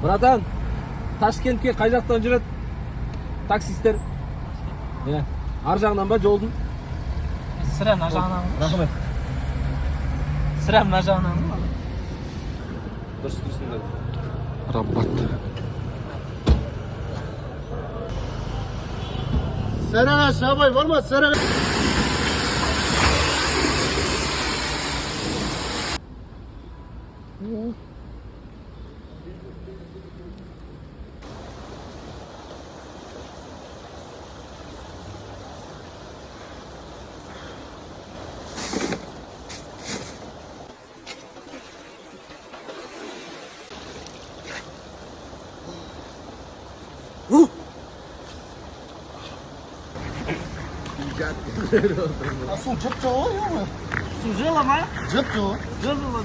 Братан, Ташкентке қай жақтан жүреді? Таксистер. Ар жағынан ба жолдың? Сірә мына жағынан. Рахмет. Сірә мына жағынан. Дұрыс тұрсыңдар. Раббат. Сәреға шабай бар ма? Сәреға. Су жып жоғы ема? Су жылы ма? Жып жоғы. Жылы ма?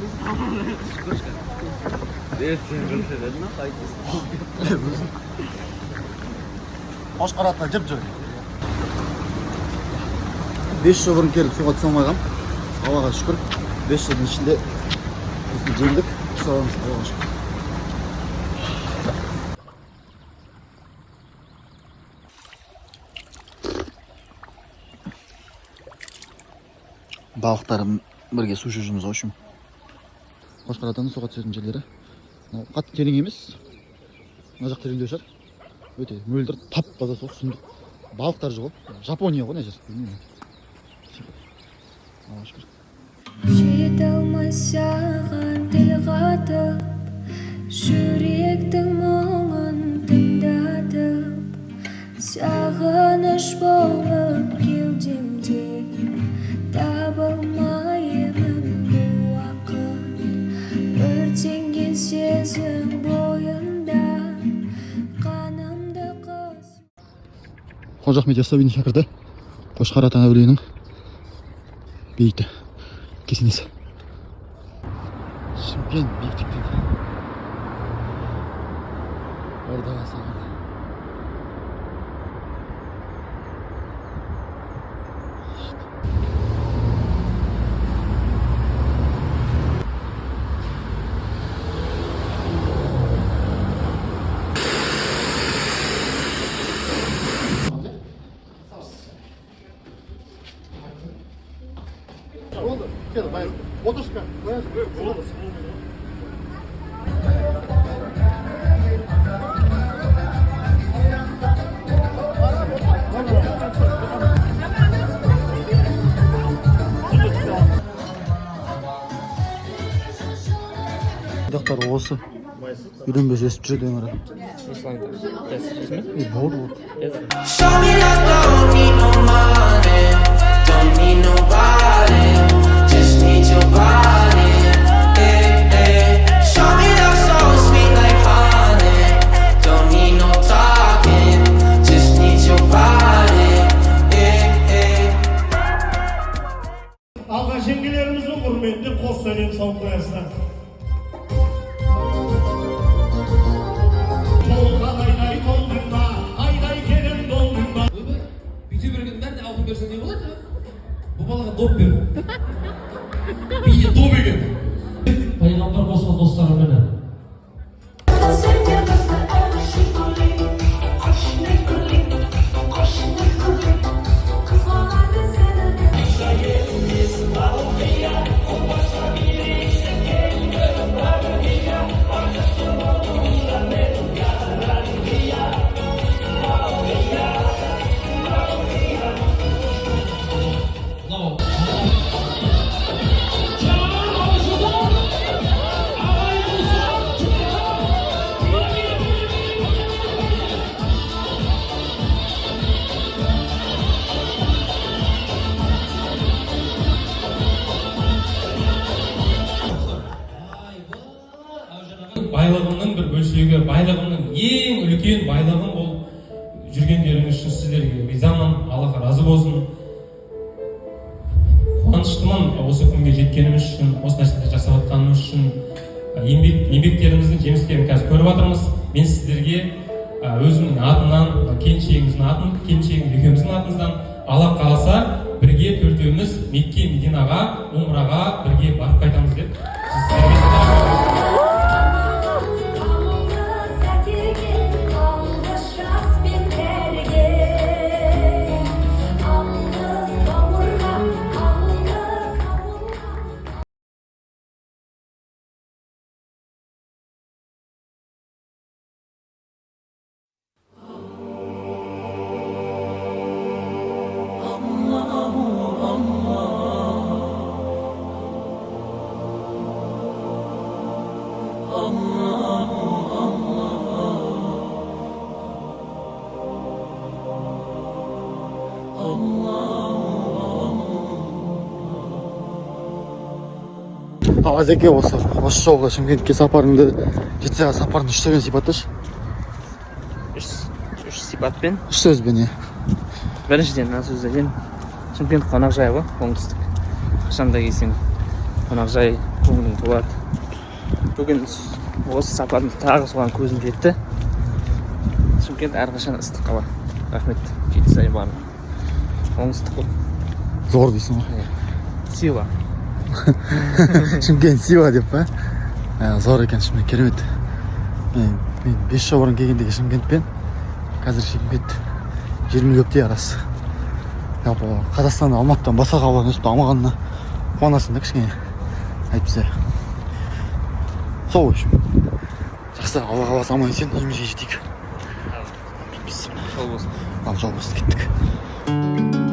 Сен жүрсе деді ма? Қошқаратына жып жоғы. 5 жыл бұрын келіп суға түсе алмағам. Аллаға шүкір. 5 жылдың ішінде жеңдік. Құсауымыз Аллаға шүкір. Балықтарым бірге су жүрміз ғой үшін. Қошқаратаның суға түсетін жерлері. Қатты терең емес. Мына жақ тереңдеу шығар. Өте мөлдір, тап-таза су, сұмдық. Балықтар жоқ. Жапония ғой мына жер. Аллаға шүкір. Жете алмай саған тіл қатып, жүректің мұңын тыңдатып, сағыныш болып кеудемде табылмаймын бұл уақыт. Өртенген сезім бойында қанымды қыз. Қожа Ахмет Яссауидің шәкірті Қошқарата әулиенің бейіті кесенесі. Шымкент биіктіктен Ордаға салған. Oldu. Gel bayım. Oturuşka. Bayım. Oldu. Дақтар осы. Үйленбес естіп жүреді ең ара. Болды. Show me love, don't need no money, don't need nobody. сәлем сау қоясыздар. Толған айдай толдың ба, айдай келін болдың ба. Ойбай, бүйте бергеннің бәріне алтын берсең не болады? Бұл балаға доп бер. Бие доп екен. Пайғамбар қосқан достарым мені. Байлығымның бір бөлшегі, байлығымның ең үлкен байлығым ол жүргендеріңіз үшін сіздерге ризамын, Аллах разы болсын. Қуаныштымын осы күнге жеткеніміз үшін, осы нәрселерді жасап жатқанымыз үшін. Еңбектеріміздің жемістерін қазір көріп жатырмыз. Мен сіздерге өзімнің атымнан, келіншегіміздің атын, келіншегім екеуміздің атымыздан Алла қаласа бірге төртеуміз Мекке Мединаға, Умраға бірге барып қайтамыз деп сіздерге Азеке осы жолғы Шымкентке сапарыңды, жетісайға сапарыңды үш сөзбен сипатташы. Үш сипатпен. Үш сөзбен, Біріншіден, мына сөзден Шымкент қонақжай ғой, оңтүстік. Қашанда келсең қонақжай көңілің толады. Бүгін осы сапардың тағы соған көзім жетті. Шымкент әрқашан ыстық қала. Рахмет, жетісай бар. Оңтүстік қой. Зор дейсің ғой. Сила. Шымкент сила деп па? Зор екен Шымкент, керемет. Мен 5 жыл бұрын келгендегі Шымкентпен қазір Шымкент 20 көптей арасы. Жалпы Қазақстан Алматыдан басқа қалалардың өсіп дамығанына қуанасың да кішкене. Әйтпесе. Сол үшін. Жақсы, Алла қаласа аман есен үйімізге жетейік. Жол болсын. Ал жол болсын, кеттік.